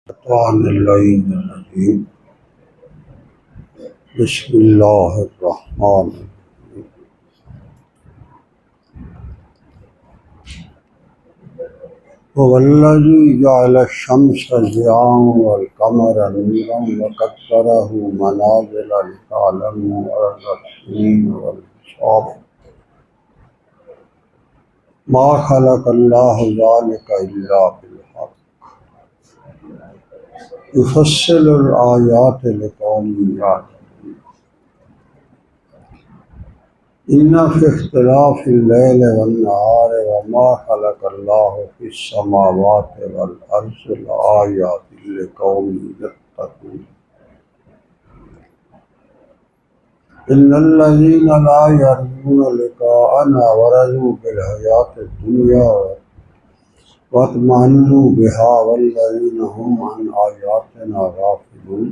الشیطان اللعین الرجیم بسم اللہ الرحمن الرحیم هو الذی جعل الشمس ضیاء والقمر نورا وقدره منازل لتعلموا عدد السنین والحساب ما خلق اللہ ذلک الا بالحق يفصل الآيات لقوم يعلمون إن في اختلاف الليل والنهار وما خلق الله في السماوات والأرض لآيات لقوم يتقون إن الذين لا يرجون لقاءنا ورضوا بالحياة الدنيا واطمأنوا بها والذين هم عن آياتنا غافلون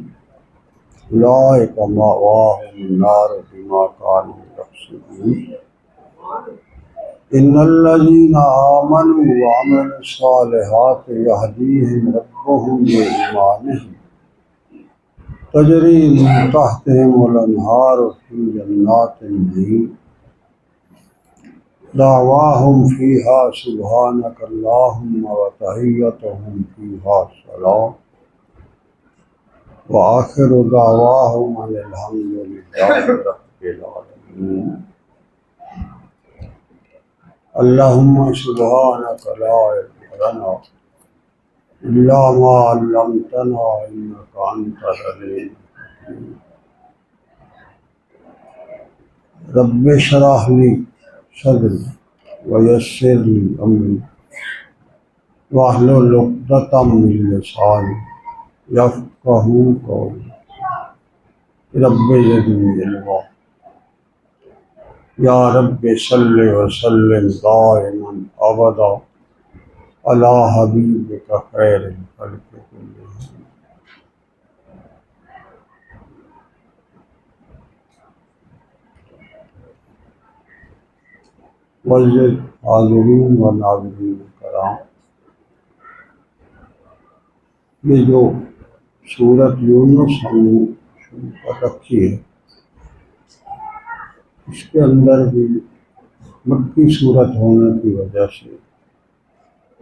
أولئك مأواهم النار بما كانوا يكسبون إن الذين آمنوا وعملوا الصالحات يهديهم ربهم بإيمانهم تجري من تحتهم الأنهار في جنات النعيم دعواهم فيها سبحانك اللهم وتحيتهم فيها سلام وآخر دعواهم أن الحمد لله رب العالمين اللهم سبحانك لا علم لنا إلا ما علمتنا إنك أنت العليم الحكيم رب اشرح لي صدری ویسر لی امری واحلل عقدۃ من لسانی یفقہوا قولی رب زدنی علما یا رب صلی وسلم دائما ابدا علی حبیبک خیر الخلق کلہم۔ معزز حاضرین و ناظرین کرام، یہ جو سورۃ یونس ہم نے شروع کر رکھی ہے، اس کے اندر بھی مکی صورت ہونے کی وجہ سے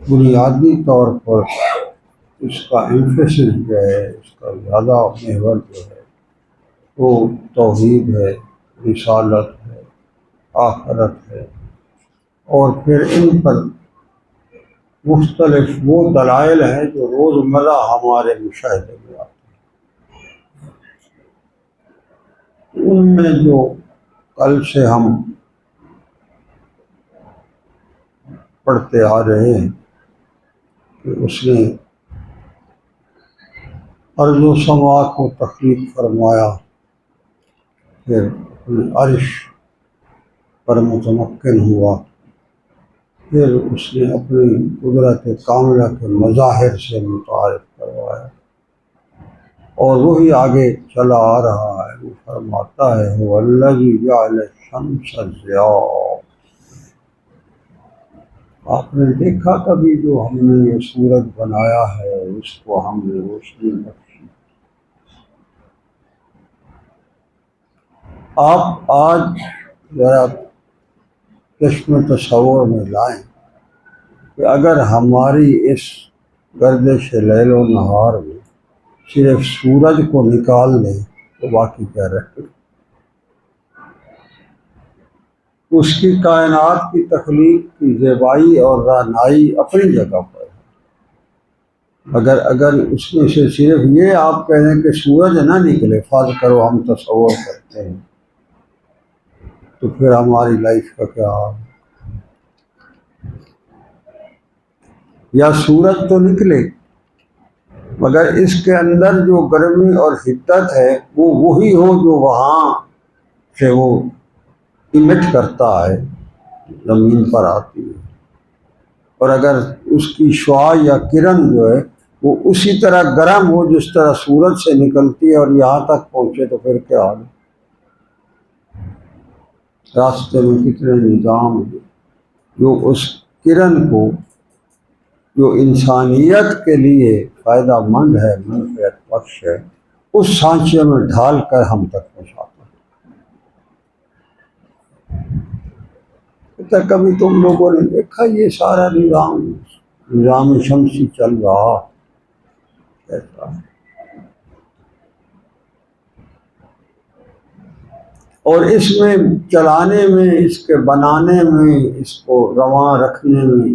بنیادی طور پر اس کا ایمفیسس جو ہے، اس کا زیادہ محور جو ہے وہ توحید ہے، رسالت ہے، آخرت ہے، اور پھر ان پر مختلف وہ دلائل ہیں جو روزمرہ ہمارے مشاہدے میں آتے ہیں۔ ان میں جو کل سے ہم پڑھتے آ رہے ہیں کہ اس نے ارض و سما کو تخلیق فرمایا، پھر اپنے عرش پر متمکن ہوا، پھر اس نے اپنی قدرت کاملہ کے مظاہر سے متعارف کروایا، اور وہی آگے چلا آ رہا ہے۔ وہ فرماتا ہے هو الذی جعل الشمس ضیاء۔ آپ نے دیکھا کبھی جو ہم نے یہ سورج بنایا ہے، اس کو ہم نے روشنی بخشی۔ آپ آج ذرا چشم تصور میں لائیں کہ اگر ہماری اس گردش لیل و نہار میں صرف سورج کو نکال دیں تو باقی کیا رہے؟ اس کی کائنات کی تخلیق کی زیبائی اور رعنائی اپنی جگہ پر ہے، اگر اس میں سے صرف یہ آپ کہہ دیں کہ سورج نہ نکلے، فرض کرو ہم تصور کرتے ہیں، تو پھر ہماری لائف کا کیا حال؟ یا سورج تو نکلے مگر اس کے اندر جو گرمی اور حدت ہے وہ وہی ہو جو وہاں سے وہ ایمٹ کرتا ہے، زمین پر آتی ہے، اور اگر اس کی شعاع یا کرن جو ہے وہ اسی طرح گرم ہو جس طرح سورج سے نکلتی ہے اور یہاں تک پہنچے، تو پھر کیا حال ہے؟ راستے میں کتنے نظام ہیں جو اس کرن کو جو انسانیت کے لیے فائدہ مند ہے، منفعت بخش ہے، اس سانچے میں ڈھال کر ہم تک پہنچاتا ہے۔ کبھی تم لوگوں نے دیکھا یہ سارا نظام شمسی چل رہا کیسا ہے، اور اس میں چلانے میں، اس کے بنانے میں، اس کو رواں رکھنے میں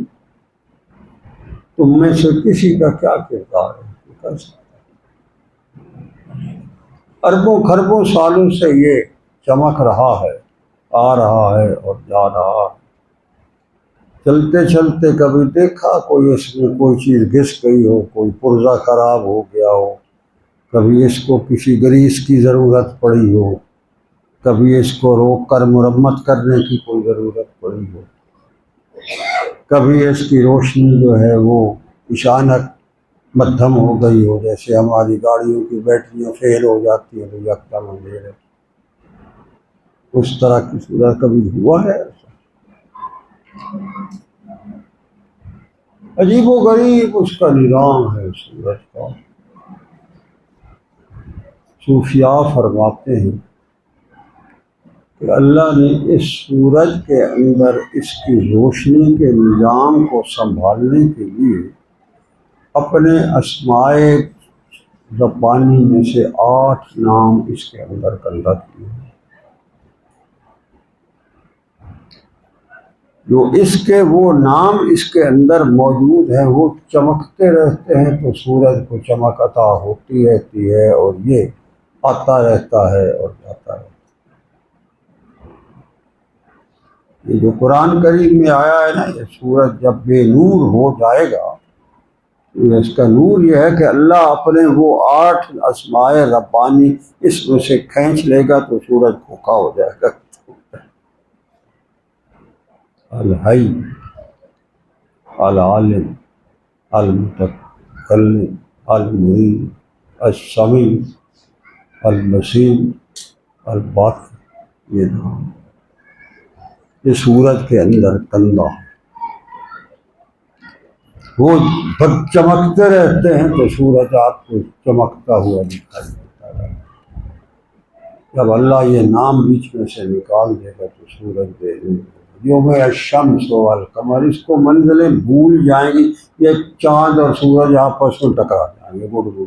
تم میں سے کسی کا کیا کردار ہے؟ کر سکتا اربوں خربوں سالوں سے یہ چمک رہا ہے، آ رہا ہے اور جا رہا ہے۔ چلتے چلتے کبھی دیکھا کوئی اس میں کوئی چیز گھس گئی ہو، کوئی پرزہ خراب ہو گیا ہو، کبھی اس کو کسی گریس کی ضرورت پڑی ہو، کبھی اس کو روک کر مرمت کرنے کی کوئی ضرورت پڑی ہو، کبھی اس کی روشنی جو ہے وہ اچانک مدھم ہو گئی ہو، جیسے ہماری گاڑیوں کی بیٹریاں فیل ہو جاتی ہیں تو یکدم اندھیرے، اس طرح کی صورت کبھی ہوا ہے ایسا؟ عجیب و غریب اس کا نظام ہے سورج کا۔ صوفیاء فرماتے ہیں کہ اللہ نے اس سورج کے اندر اس کی روشنی کے نظام کو سنبھالنے کے لیے اپنے اسماء ربانی میں سے 8 نام اس کے اندر کندہ کیے ہیں۔ جو اس کے وہ نام اس کے اندر موجود ہیں، وہ چمکتے رہتے ہیں تو سورج کو چمک عطا ہوتی رہتی ہے، اور یہ آتا رہتا ہے اور جاتا رہتا ہے۔ یہ جو قرآن کریم میں آیا ہے نا، یہ سورج جب بے نور ہو جائے گا، اس کا نور یہ ہے کہ اللہ اپنے وہ 8 اسماء ربانی اس میں سے کھینچ لے گا تو سورج کھوکھا ہو جائے گا۔ الحی، العالم، المتکلم، المعین، السمیع، البصیر، الباقی، یہ نام یہ سورج کے اندر کندہ ہے۔ وہ چمکتے رہتے ہیں تو سورج آپ کو چمکتا ہوا دکھائی دیتا ہے۔ جب اللہ یہ نام بیچ میں سے نکال دے گا تو سورج بے نور ہوگا۔ یوم الشمس والقمر، اس کو منزلیں بھول جائیں گی، یہ چاند اور سورج آپس میں ٹکرا جائیں گے گڑ گڑ۔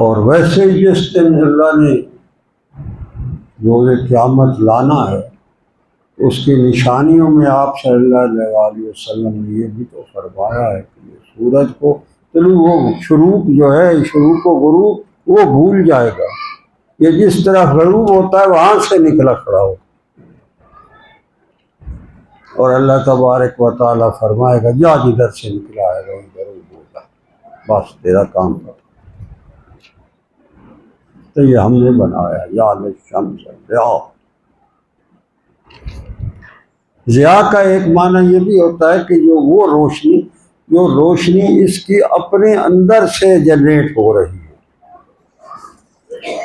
اور ویسے ہی جس دن اللہ نے روز قیامت لانا ہے، اس کی نشانیوں میں آپ صلی اللہ علیہ وسلم نے یہ بھی تو فرمایا ہے کہ یہ سورج کو طلوع و شروق جو ہے، شروق و غروب وہ بھول جائے گا۔ یہ جس طرح غروب ہوتا ہے وہاں سے نکلا کھڑا ہو، اور اللہ تبارک و تعالیٰ فرمائے گا جا جدھر سے نکلا ہے وہ ضرور ہوگا، بس تیرا کام کر۔ تو یہ ہم نے بنایا یا الشمس ضیاء۔ ضیاء کا ایک معنی یہ بھی ہوتا ہے کہ وہ روشنی اس کی اپنے اندر سے جنریٹ ہو رہی ہے۔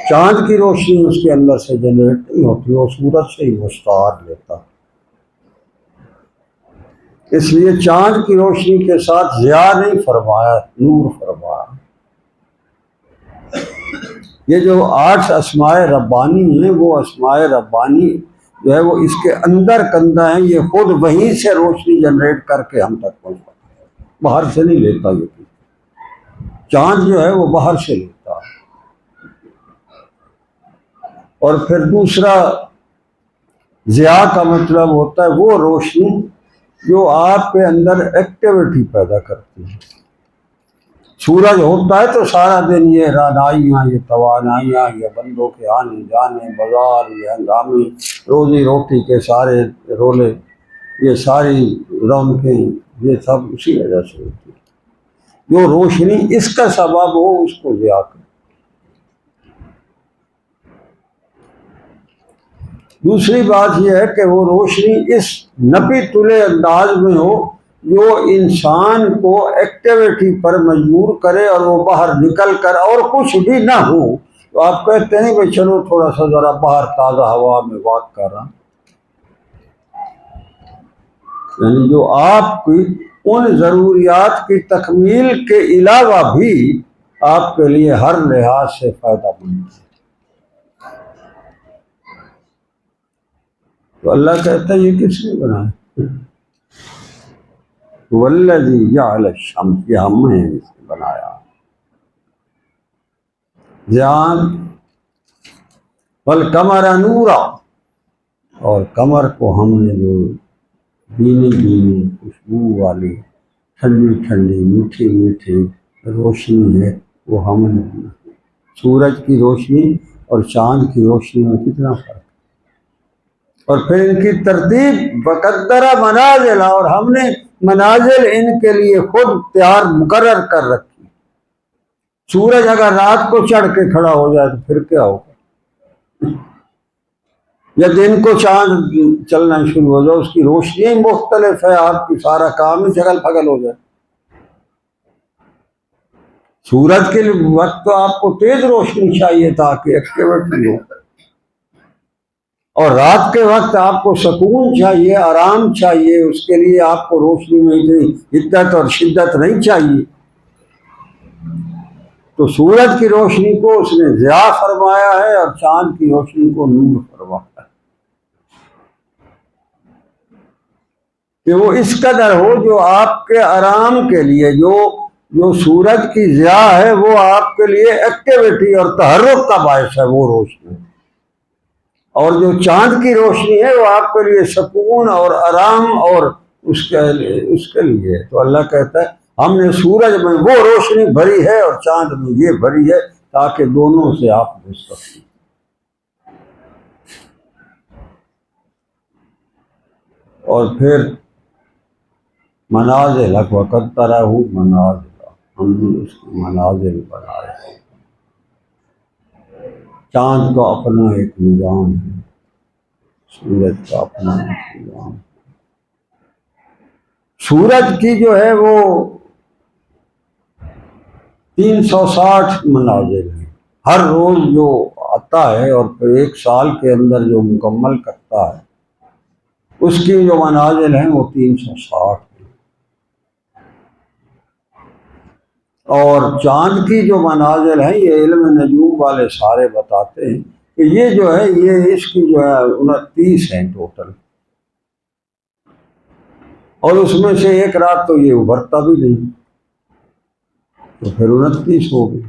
چاند کی روشنی اس کے اندر سے جنریٹ نہیں ہوتی، وہ سورج سے ہی مستعار لیتا۔ اس لیے چاند کی روشنی کے ساتھ ضیاء نہیں فرمایا، نور فرمایا۔ یہ جو 8 اسماء ربانی ہیں، وہ اسماء ربانی جو ہے وہ اس کے اندر کندہ ہیں، یہ خود وہیں سے روشنی جنریٹ کر کے ہم تک پہنچتا ہے، باہر سے نہیں لیتا۔ یہ چاند جو ہے وہ باہر سے لیتا ہے۔ اور پھر دوسرا ضیاء کا مطلب ہوتا ہے وہ روشنی جو آپ کے اندر ایکٹیویٹی پیدا کرتی ہے۔ سورج ہوتا ہے تو سارا دن یہ رعنائیاں، یہ توانائیاں، یہ بندوں کے آنے جانے، بازار، یہ ہنگامے، روزی روٹی کے سارے رولے، یہ ساری رونقیں، یہ سب اسی وجہ سے ہوتی ہے۔ جو روشنی اس کا سبب ہو اس کو ضیاء کرے۔ دوسری بات یہ ہے کہ وہ روشنی اس نپی تلے انداز میں ہو جو انسان کو ایکٹیویٹی پر مجبور کرے، اور وہ باہر نکل کر اور کچھ بھی نہ ہو تو آپ کہتے ہیں بھائی چلو تھوڑا سا ذرا باہر تازہ ہوا میں واک کر رہا۔ یعنی جو آپ کی ان ضروریات کی تکمیل کے علاوہ بھی آپ کے لیے ہر لحاظ سے فائدہ مند ہے۔ تو اللہ کہتا ہے یہ کس نے بنایا؟ والذی جعل الشمس، یہ ہم نے اسے بنایا، جان والقمر نورا، اور قمر کو ہم نے جو بینی بینی خوشبو والی ٹھنڈی ٹھنڈی میٹھی میٹھی روشنی ہے وہ ہم نے بنائی۔ سورج کی روشنی اور چاند کی روشنی میں کتنا فرق ہے۔ اور پھر ان کی ترتیب وقدر منازل، اور ہم نے منازل ان کے لیے خود تیار مقرر کر رکھی۔ سورج اگر رات کو چڑھ کے کھڑا ہو جائے تو پھر کیا ہوگا؟ یا دن کو چاند چلنا شروع ہو جائے، اس کی روشنی مختلف ہے، آپ کی سارا کام ہی جھگل پھگل ہو جائے۔ سورج کے وقت تو آپ کو تیز روشنی چاہیے تاکہ ایکٹیویٹی ہو، اور رات کے وقت آپ کو سکون چاہیے، آرام چاہیے، اس کے لیے آپ کو روشنی میں اتنی حدت اور شدت نہیں چاہیے۔ تو سورج کی روشنی کو اس نے ضیاء فرمایا ہے اور چاند کی روشنی کو نور فرمایا ہے، کہ وہ اس قدر ہو جو آپ کے آرام کے لیے، جو سورج کی ضیاء ہے وہ آپ کے لیے ایکٹیویٹی اور تحرک کا باعث ہے وہ روشنی، اور جو چاند کی روشنی ہے وہ آپ کے لیے سکون اور آرام اور اس کے لیے۔ تو اللہ کہتا ہے ہم نے سورج میں وہ روشنی بھری ہے اور چاند میں یہ بھری ہے تاکہ دونوں سے آپ مستفید۔ اور پھر منازل وقدرہ منازل، ہم نے اس کی منازل بنائے۔ چاند کا اپنا ایک نظام ہے، سورج کا اپنا ایک نظام ہے۔ سورج کی جو ہے وہ 360 منازل ہیں، ہر روز جو آتا ہے اور پھر ایک سال کے اندر جو مکمل کرتا ہے اس کی جو منازل ہیں وہ 360 ہیں۔ اور چاند کی جو منازل ہیں یہ علم نجوم والے سارے بتاتے ہیں کہ یہ جو ہے یہ اس کی جو ہے 29 ہیں ٹوٹل، اور اس میں سے ایک رات تو یہ ابھرتا بھی نہیں، تو پھر 29 ہو گئی۔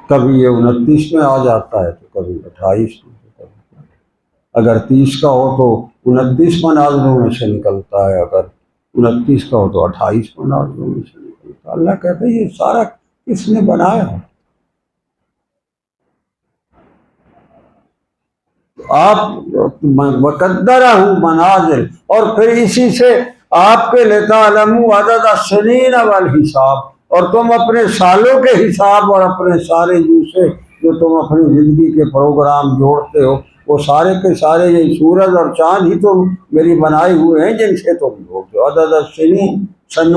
کبھی یہ 29 میں آ جاتا ہے تو کبھی 28 میں، اگر 30 کا ہو تو 29 منازلوں میں سے نکلتا ہے، اگر 29 کا ہو تو 28 منازلوں میں سے نکلتا ہے۔ اللہ کہتا ہے یہ سارا کس نے بنایا؟ آپ وقدرہ منازل، اور پھر اسی سے آپ کے لتعلموا عدد السنین والحساب، اور تم اپنے سالوں کے حساب اور اپنے سارے سے جو تم اپنی زندگی کے پروگرام جوڑتے ہو وہ سارے کے سارے یہ سورج اور چاند ہی تو میری بنائے ہوئے ہیں جن سے تم جوڑتے ہو۔ عدد السنین، سن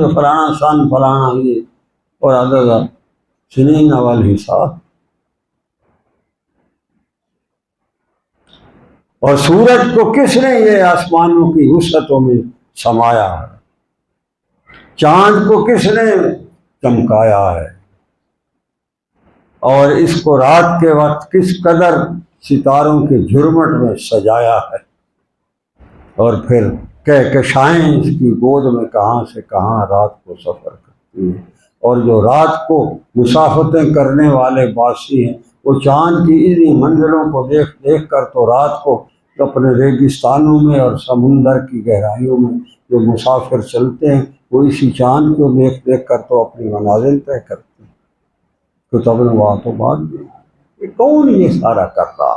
فلانا یہ، اور عدد السنین والحساب۔ اور سورج کو کس نے یہ آسمانوں کی وسعتوں میں سمایا ہے، چاند کو کس نے چمکایا ہے، اور اس کو رات کے وقت کس قدر ستاروں کے جھرمٹ میں سجایا ہے، اور پھر کہکشائیں اس کی گود میں کہاں سے کہاں رات کو سفر کرتی ہیں، اور جو رات کو مسافتیں کرنے والے باسی ہیں وہ چاند کی انہی منزلوں کو دیکھ دیکھ کر تو رات کو اپنے ریگستانوں میں اور سمندر کی گہرائیوں میں جو مسافر چلتے ہیں وہ اسی چاند کو دیکھ دیکھ کر تو اپنی منازل طے کرتے ہیں۔ تو تب وہاں تو بات نہیں، یہ کون یہ سارا کرتا؟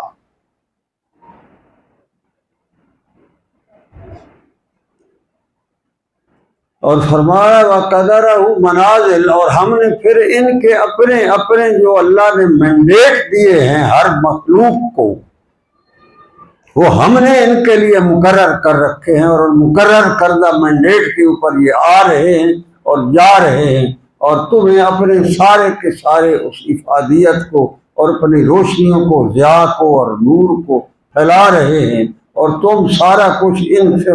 اور فرمایا وقدرہ منازل، اور ہم نے پھر ان کے اپنے اپنے جو اللہ نے مینڈیٹ دیے ہیں ہر مخلوق کو وہ ہم نے ان کے لیے مقرر کر رکھے ہیں، اور مقرر کردہ مینڈیٹ کے اوپر یہ آ رہے ہیں اور جا رہے ہیں، اور تمہیں اپنے سارے کے سارے اس افادیت کو اور اپنی روشنیوں کو، ضیاء کو اور نور کو پھیلا رہے ہیں، اور تم سارا کچھ ان سے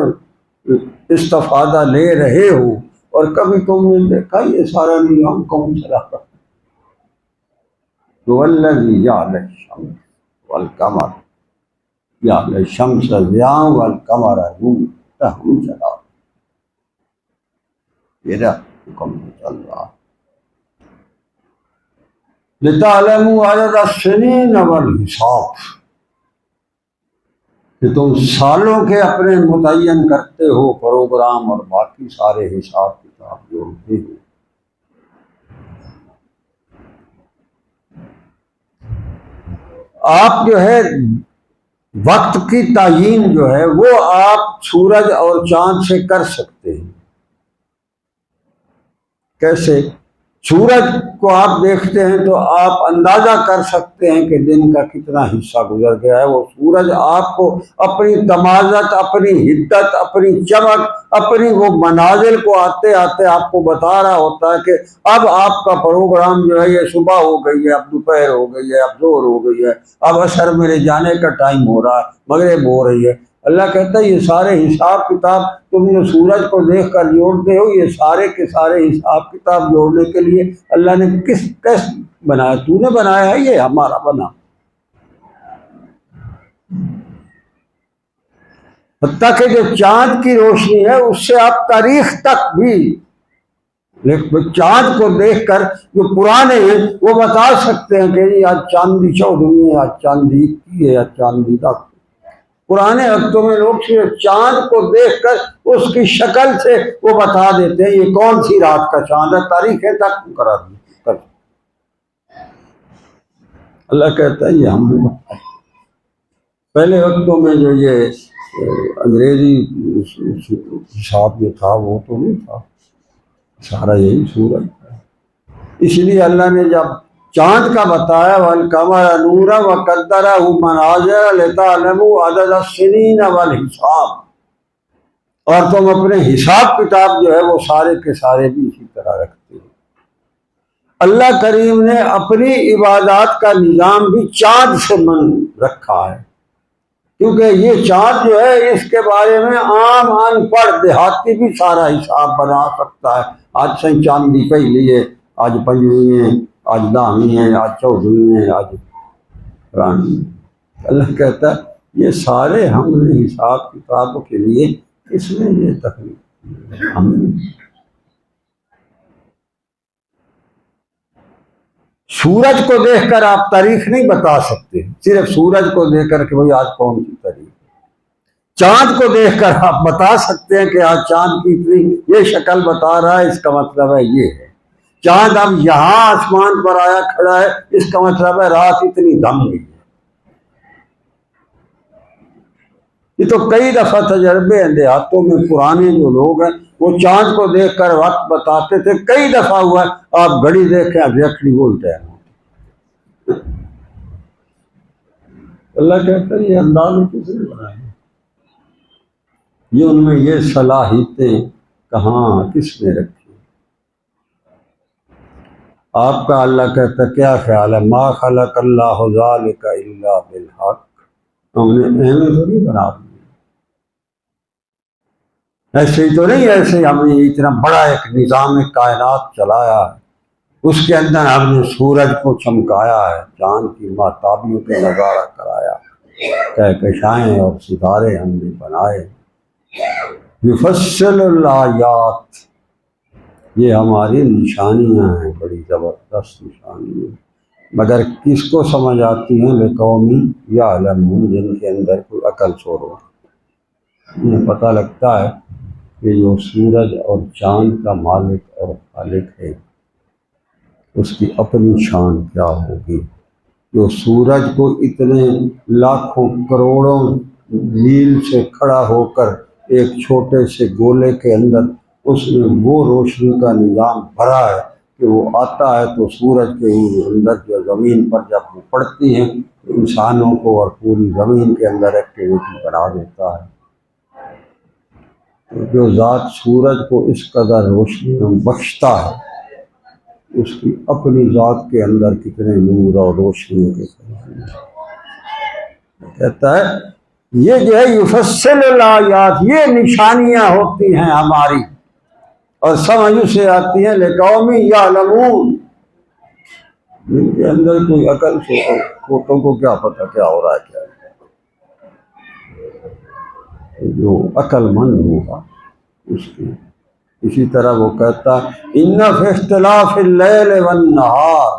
استفادہ لے رہے ہو، اور کبھی تم نے دیکھا یہ سارا نظام کون چلا رہا؟ والذی جعل الشمس والقمر، جعل الشمس ضیاء والقمر نورا، ہم چلا، میرا حکم چل رہا۔ لتعلموا عدد السنین والحساب، کہ تم سالوں کے اپنے متعین کرتے ہو پروگرام، اور باقی سارے حساب کتاب جوڑتے ہو۔ آپ جو ہے وقت کی تعیین جو ہے وہ آپ سورج اور چاند سے کر سکتے ہیں۔ کیسے؟ سورج کو آپ دیکھتے ہیں تو آپ اندازہ کر سکتے ہیں کہ دن کا کتنا حصہ گزر گیا ہے۔ وہ سورج آپ کو اپنی تمازت، اپنی حدت، اپنی چمک، اپنی وہ منازل کو آتے آتے آپ کو بتا رہا ہوتا ہے کہ اب آپ کا پروگرام جو ہے یہ صبح ہو گئی ہے، اب دوپہر ہو گئی ہے، اب ظہر ہو گئی ہے، اب عصر میرے جانے کا ٹائم ہو رہا ہے، مغرب ہو رہی ہے۔ اللہ کہتا ہے یہ سارے حساب کتاب تم جو سورج کو دیکھ کر جوڑتے ہو، یہ سارے کے سارے حساب کتاب جوڑنے کے لیے اللہ نے کس بنایا؟ تو نے بنایا ہے، یہ ہمارا بنا۔ حتیٰ کہ جو چاند کی روشنی ہے اس سے آپ تاریخ تک بھی چاند کو دیکھ کر جو پرانے ہیں وہ بتا سکتے ہیں کہ آج چاندی 14 ہے، آج چاندی 21 ہے، آج چاندی 10۔ پرانے وقتوں میں لوگ صرف چاند کو دیکھ کر اس کی شکل سے وہ بتا دیتے ہیں یہ کون سی رات کا چاند ہے، تاریخیں تک مقرر دی۔ اللہ کہتا ہے یہ ہم نے بتایا۔ پہلے وقتوں میں جو یہ انگریزی حساب جو تھا وہ تو نہیں تھا، سارا یہی سورج ہے۔ اس لیے اللہ نے جب چاند کا بتایا وَالْقَمَرَ نُورًا وَقَدَّرَهُ مَنَازِلَ لِتَعْلَمُوا عَدَدَ السِّنِينَ وَالْحِسَابَ، اور تم اپنے حساب کتاب جو ہے وہ سارے کے سارے بھی اسی طرح رکھتے ہیں۔ اللہ کریم نے اپنی عبادات کا نظام بھی چاند سے من رکھا ہے، کیونکہ یہ چاند جو ہے اس کے بارے میں عام ان پڑھ دیہاتی بھی سارا حساب بنا سکتا ہے۔ آج سے چاندی پہلی ہے، آج 5ویں ہے، آج 10ویں ہے، آج 14ویں ہے، آج پرانی۔ اللہ کہتا ہے یہ سارے ہم نے حساب کتابوں کے لیے اس میں یہ تکلیف ہم نے۔ سورج کو دیکھ کر آپ تاریخ نہیں بتا سکتے، صرف سورج کو دیکھ کر کہ بھئی آج کون سی تاریخ ہے۔ چاند کو دیکھ کر آپ بتا سکتے ہیں کہ آج چاند کی اتنی یہ شکل بتا رہا ہے، اس کا مطلب ہے یہ ہے۔ چاند اب یہاں آسمان پر آیا کھڑا ہے، اس کا مطلب ہے رات اتنی دم گئی ہے۔ یہ تو کئی دفعہ تجربے ہیں دیہاتوں میں، پرانے جو لوگ ہیں وہ چاند کو دیکھ کر وقت بتاتے تھے، کئی دفعہ ہوا ہے۔ آپ گھڑی دیکھیں ایگزیکٹلی بولتے ہیں۔ اللہ کہتا ہے یہ انداز کس نے بنایا؟ یہ ان میں یہ صلاحیتیں کہاں کس نے رکھی؟ آپ کا اللہ کہتا ہے کیا خیال ہے؟ ما خلق اللہ ذالک الا بالحق، ہم نے احمد تو نہیں بنا دی، ایسے ہی تو نہیں، ایسے ہم نے اتنا بڑا ایک نظام کائنات چلایا ہے، اس کے اندر ہم نے سورج کو چمکایا ہے، چاند کی ماہتابیوں پہ نظارہ کرایا، کہکشائیں اور ستارے ہم نے بنائے۔ یفصل الآیات، یہ ہماری نشانیاں ہیں، بڑی زبردست نشانیاں، مگر کس کو سمجھ آتی ہیں؟ لقوم یعلمون، جن کے اندر کوئی عقل سور ہو، انہیں پتہ لگتا ہے کہ جو سورج اور چاند کا مالک اور خالق ہے اس کی اپنی شان کیا ہوگی۔ جو سورج کو اتنے لاکھوں کروڑوں میل سے کھڑا ہو کر ایک چھوٹے سے گولے کے اندر اس میں وہ روشنی کا نظام بھرا ہے کہ وہ آتا ہے تو سورج کے اندر جو زمین پر جب وہ پڑتی ہیں تو انسانوں کو اور پوری زمین کے اندر ایکٹیویٹی بنا دیتا ہے۔ تو جو ذات سورج کو اس قدر روشنی بخشتا ہے اس کی اپنی ذات کے اندر کتنے نور اور روشنیوں کے خزانے ہیں۔ کہتا ہے یہ جو ہے یفصل الآیات، یہ نشانیاں ہوتی ہیں ہماری اور سمجھ سے آتی ہیں لقوم یعلمون، جن کے اندر کوئی عقل سے چھوٹوں کو کیا پتہ کیا ہو رہا ہے کیا ہے۔ جو عقل مند ہوگا اس کی، اسی طرح وہ کہتا ان فی اختلاف اللیل والنہار،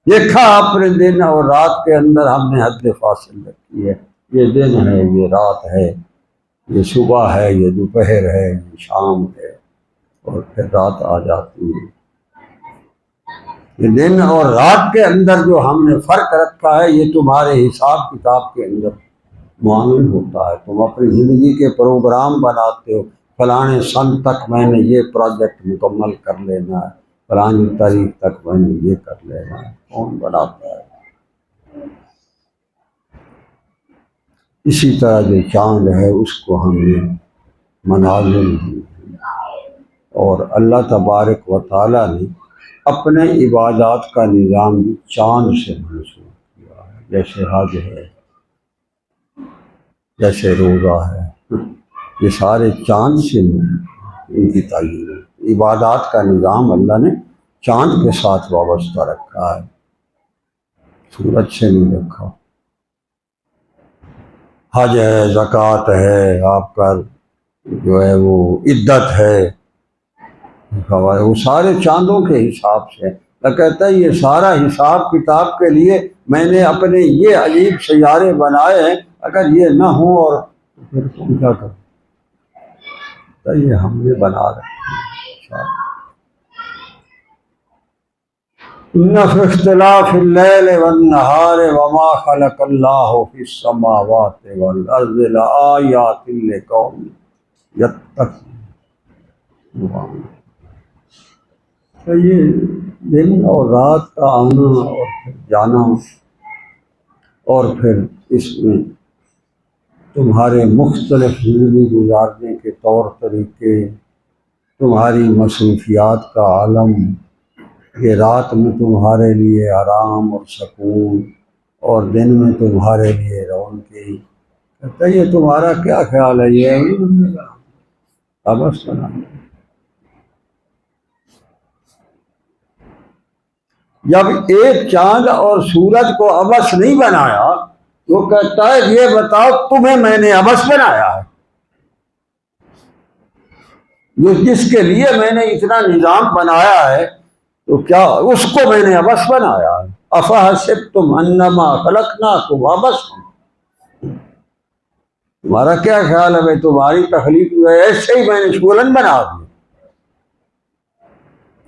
دیکھا آپ نے دن اور رات کے اندر ہم نے حد فاصل رکھی ہے، یہ دن ہے، یہ رات ہے، یہ صبح ہے، یہ دوپہر ہے، یہ شام ہے، اور پھر رات آ جاتی ہے۔ یہ دن اور رات کے اندر جو ہم نے فرق رکھا ہے، یہ تمہارے حساب کتاب کے اندر معامل ہوتا ہے۔ تم اپنی زندگی کے پروگرام بناتے ہو، فلانے سن تک میں نے یہ پروجیکٹ مکمل کر لینا ہے، فلانی تاریخ تک میں نے یہ کر لینا ہے، کون بناتا ہے؟ اسی طرح جو چاند ہے اس کو ہم نے منازل دی، اور اللہ تبارک و تعالیٰ نے اپنے عبادات کا نظام بھی چاند سے منسوخ کیا ہے، جیسے حج ہے، جیسے روزہ ہے، یہ سارے چاند سے ان کی تعلیم ہے۔ عبادات کا نظام اللہ نے چاند کے ساتھ وابستہ رکھا ہے، سورج سے نہیں رکھا۔ حج ہے، زکوٰۃ ہے، آپ کا جو ہے وہ عدت ہے، وہ سارے چاندوں کے حساب سے۔ اللہ کہتا ہے یہ سارا حساب کتاب کے لیے میں نے اپنے یہ عجیب سیارے بنائے ہیں، اگر یہ نہ ہوں اور پھر تم کیا کرو؟ تو یہ ہم نے بنا رکھے ہیں۔ ان فی اختلاف اللیل والنہار وما خلق اللہ فی السماوات والارض لآیات لقوم یتقون۔ تو یہ دن اور رات کا آنا اور پھر جانا، اور پھر اس میں تمہارے مختلف زندگی گزارنے کے طور طریقے، تمہاری مصروفیات کا عالم، کہ رات میں تمہارے لیے آرام اور سکون اور دن میں تمہارے لیے رونقیں، کہتا ہے یہ تمہارا کیا خیال ہے؟ یہ ابس بنا، جب ایک چاند اور سورج کو ابس نہیں بنایا، وہ کہتا ہے یہ بتاؤ تمہیں میں نے ابس بنایا ہے؟ جس کے لیے میں نے اتنا نظام بنایا ہے، تو کیا اس کو میں نے ابس بنایا ہے؟ افحسبتم انما خلقناکم عبثا، تمہارا کیا خیال ہے بھائی تمہاری تخلیق جو ہے ایسے ہی میں نے شگلن بنا دی؟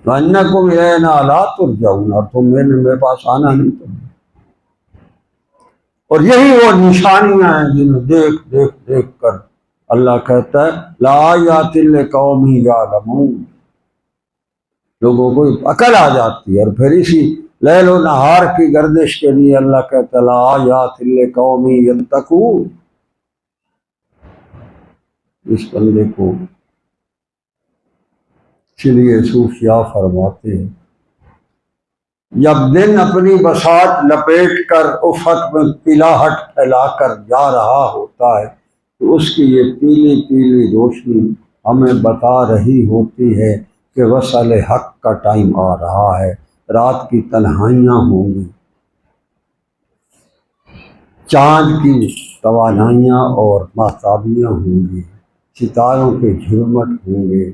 وانکم الینا لا ترجعون، اور تم میرے پاس آنا نہیں تم۔ اور یہی وہ نشانیاں ہیں جنہیں دیکھ دیکھ دیکھ کر اللہ کہتا ہے لآیات لقوم یعلمون، لوگوں کو عقل آ جاتی ہے۔ اور پھر اسی لیل و نہار کی گردش کے لیے اللہ کہتا ہے لآیات لقوم یتقون، اس بندے کو اس لیے صوفیاء فرماتے ہیں جب دن اپنی بساط لپیٹ کر افق میں پلاہٹ پھیلا کر جا رہا ہوتا ہے، تو اس کی یہ پیلی پیلی روشنی ہمیں بتا رہی ہوتی ہے کہ وصل حق کا ٹائم آ رہا ہے، رات کی تنہائیاں ہوں گی، چاند کی توانائیاں اور ماہتابیاں ہوں گی، ستاروں کے جھرمٹ ہوں گے،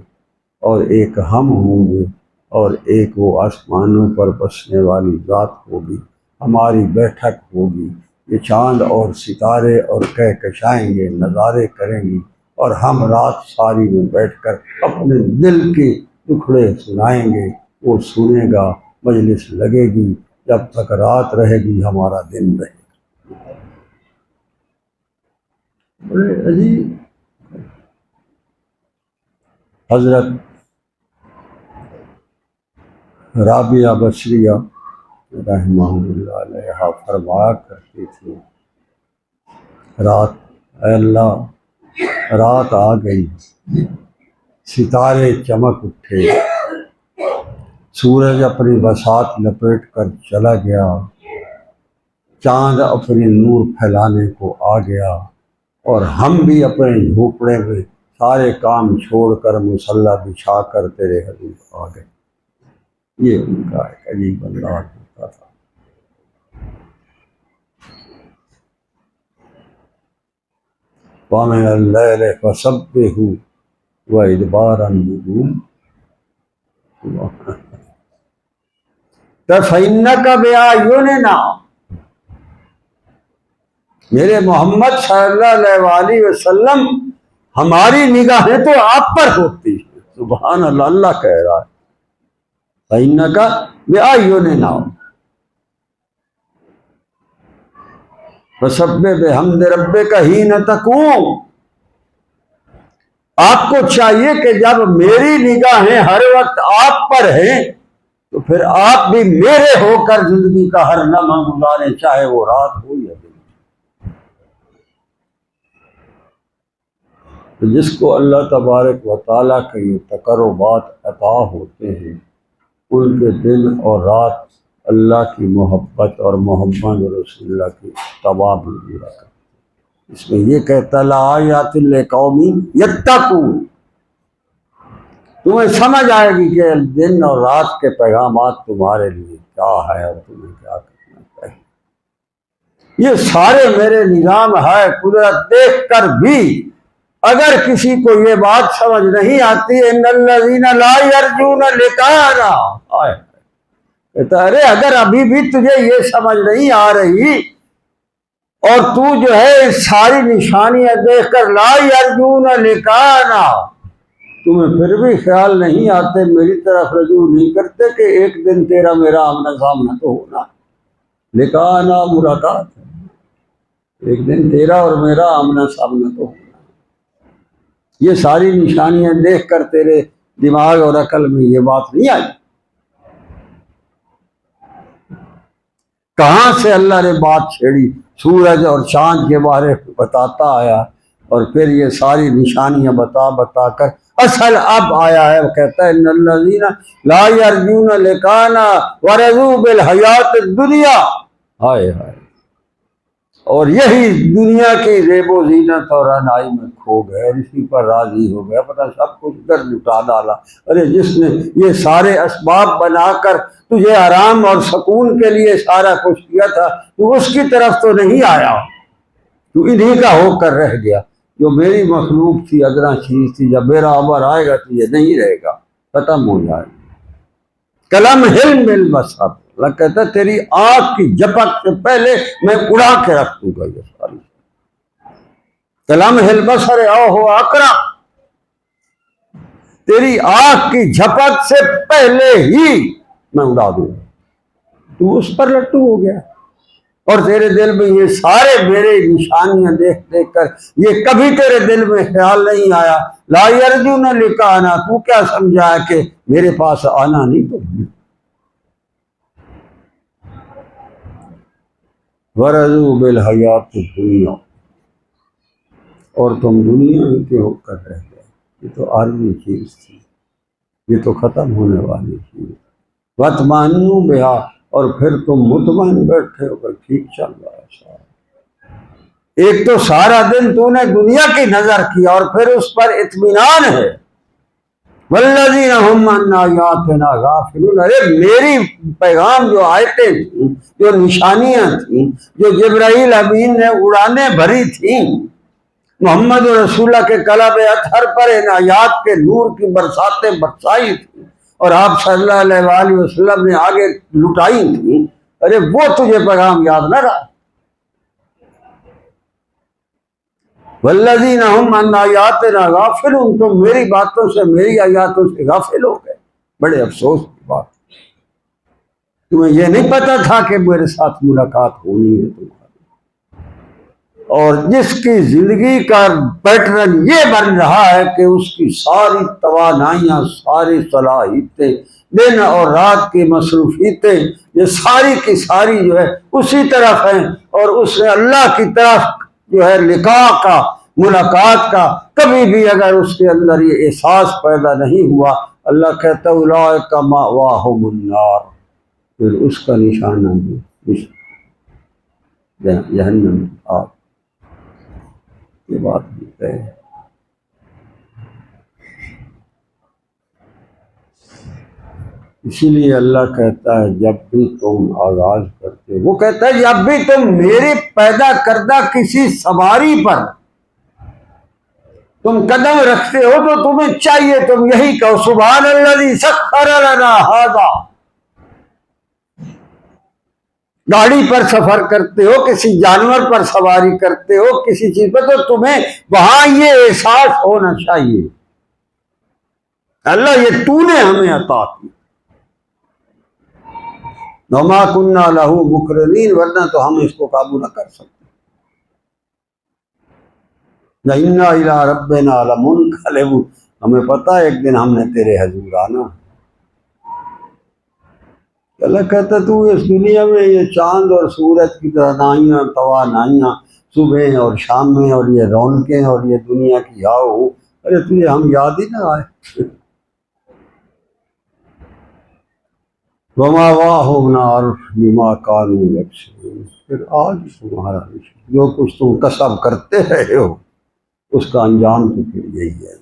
اور ایک ہم ہوں گے، اور ایک وہ آسمانوں پر بسنے والی ذات ہوگی، ہماری بیٹھک ہوگی۔ یہ چاند اور ستارے اور کہکشائیں گے، نظارے کریں گی، اور ہم رات ساری میں بیٹھ کر اپنے دل کے ٹکڑے سنائیں گے، وہ سنے گا، مجلس لگے گی، جب تک رات رہے گی ہمارا دن رہے گا۔ بڑے عجیب حضرت رابعہ بصریہ رحمہ اللہ علیہ فرمایا کرتی تھی رات، اے اللہ رات آ گئی، ستارے چمک اٹھے، سورج اپنی بساط لپیٹ کر چلا گیا، چاند اپنی نور پھیلانے کو آ گیا، اور ہم بھی اپنے جھوپڑے میں سارے کام چھوڑ کر مصلی بچھا کر تیرے حضور آ گئے۔ یہ ان کا ایک عجیب انداز ہوتا تھا۔ وَمِنَ اللَّيْلِ فَسَبِّحْهُ وَإِدْبَارَ النُّجُومِ۔ فَإِنَّكَ بِأَعْيُنِنَا، میرے محمد صلی اللہ علیہ وسلم، ہماری نگاہیں تو آپ پر ہوتی ہیں۔ سبحان اللہ، اللہ کہہ رہا ہے فَإِنَّكَ بِأَعْيُنِنَا فَسَبِّحْ بِحَمْدِ رَبِّكَ حِینَ تَقُومُ۔ آپ کو چاہیے کہ جب میری نگاہیں ہر وقت آپ پر ہیں تو پھر آپ بھی میرے ہو کر زندگی کا ہر لمحہ گزاریں، چاہے وہ رات ہو یا دن۔ تو جس کو اللہ تبارک و تعالیٰ کے یہ تقربات عطا ہوتے ہیں، ان کے دن اور رات اللہ کی محبت اور محمد رسول اللہ کی اتباع میں پورا کرتے ہیں۔ اس میں یہ کہتا لآیات لقوم یتقون، تمہیں سمجھ آئے گی کہ دن اور رات کے پیغامات تمہارے لیے کیا ہے اور تمہیں کیا کرنا چاہیے۔ یہ سارے میرے نظام ہے قدرت دیکھ کر بھی اگر کسی کو یہ بات سمجھ نہیں آتی، ان الذین لا یرجون لقاءنا، کہتا ارے اگر ابھی بھی تجھے یہ سمجھ نہیں آ رہی اور تو جو ہے ساری نشانیاں دیکھ کر لا یرجون لقاءنا، تمہیں پھر بھی خیال نہیں آتے، میری طرف رجوع نہیں کرتے کہ ایک دن تیرا میرا آمنا سامنا تو ہونا۔ لقاءنا ملاقات ہے، ایک دن تیرا اور میرا آمنا سامنا تو ہونا۔ یہ ساری نشانیاں دیکھ کر تیرے دماغ اور عقل میں یہ بات نہیں آئی؟ کہاں سے اللہ نے بات چھیڑی؟ سورج اور چاند کے بارے میں بتاتا آیا اور پھر یہ ساری نشانیاں بتا بتا کر اصل اب آیا ہے۔ وہ کہتا ہے ان الذین لا یرجون لقاءنا ورضوا بالحیات الدنیا، ہائے ہائے، اور یہی دنیا کی زیب و زینت اور رعنائی میں کھو گئے اور اسی پر راضی ہو گئے، اپنا سب کچھ ادھر لٹا ڈالا۔ ارے جس نے یہ سارے اسباب بنا کر تجھے آرام اور سکون کے لیے سارا کچھ کیا تھا، تو اس کی طرف تو نہیں آیا، تو انہی کا ہو کر رہ گیا۔ جو میری مخلوق تھی، ادنا چیز تھی، جب میرا امر آئے گا تو یہ نہیں رہے گا، ختم ہو جائے گا۔ کلم حلم البصر، اللہ کہتا ہے تیری آنکھ کی جھپک سے پہلے میں اڑا کے رکھ دوں گا یہ ساری۔ کلم البصر او ہو اقرا، تیری آنکھ کی جھپک سے پہلے ہی میں اڑا دوں گا، تو اس پر لٹو ہو گیا۔ اور تیرے دل میں یہ سارے میرے نشانیاں دیکھ دیکھ کر یہ کبھی تیرے دل میں خیال نہیں آیا لا یرجون لقاءنا، تو کیا سمجھا ہے کہ میرے پاس آنا نہیں تو ورضوا بالحیات الدنیا، اور تم دنیا کے ہو کر رہ گئے۔ یہ تو عارضی چیز تھی، یہ تو ختم ہونے والی چیز۔ وَاطْمَأَنُّوا بِهَا، اور پھر تم مطمئن بیٹھے ہو کر ٹھیک چل رہا ہے سارا۔ ایک تو سارا دن تو نے دنیا کی نظر کیا اور پھر اس پر اطمینان ہے۔ وَالَّذِينَ هُمْ عَنْ آیَاتِنَا غَافِلُونَ، ارے میری پیغام جو آیتیں تھیں، جو نشانیاں تھیں، جو جبرائیل امین نے اڑانے بھری تھیں، محمد رسول اللہ کے قلب اطہر پر ان آیات کے نور کی برساتیں برسائی تھیں اور آپ صلی اللہ علیہ وآلہ وسلم نے آگے لٹائی تھیں، ارے وہ تجھے پیغام یاد نہ رہا؟ والذین هم عن آیاتنا غافلون، تم میری باتوں سے، میری آیاتوں سے غافل ہو گئے۔ بڑے افسوس کی بات، تمہیں یہ نہیں پتا تھا کہ میرے ساتھ ملاقات ہونی ہے تمہاری۔ اور جس کی زندگی کا پیٹرن یہ بن رہا ہے کہ اس کی ساری توانائیاں، ساری صلاحیتیں، دن اور رات کی مصروفیتیں، یہ ساری کی ساری جو ہے اسی طرف ہیں، اور اس نے اللہ کی طرف جو ہے لقاء کا، ملاقات کا کبھی بھی اگر اس کے اندر یہ احساس پیدا نہیں ہوا، اللہ کہتا ہے اولئک مأواہم النار، پھر اس کا نشانہ بھی جہنم کی آگ یہ بات بھی ہے۔ اسی لیے اللہ کہتا ہے جب بھی تم آغاز کرتے، وہ کہتا ہے جب بھی تم میرے پیدا کردہ کسی سواری پر تم قدم رکھتے ہو تو تمہیں چاہیے تم یہی کہو سبحان الذی سخر لنا ھذا۔ گاڑی پر سفر کرتے ہو، کسی جانور پر سواری کرتے ہو، کسی چیز پر، تو تمہیں وہاں یہ احساس ہونا چاہیے اللہ یہ تو نے ہمیں عطا کی، وما كنا له مقرنین، ورنہ تو ہم اس کو قابو نہ کر سکتے۔ وَإِنَّا إِلَىٰ رَبِّنَا لَمُنْقَلِبُونَ، ہمیں پتہ ہے ایک دن ہم نے تیرے حضور آنا۔ اللہ کہتا تو اس دنیا میں یہ چاند اور سورج کی توانائیاں صبح اور شام میں، اور یہ رونقیں اور یہ دنیا کی ہاؤ، ارے تجھے ہم یاد ہی نہ آئے۔ وما واہم نار بما کانوا یکسبون، پھر آج تمہارا جو کچھ تم کسب کرتے رہے ہو اس کا انجام تو پھر یہی ہے۔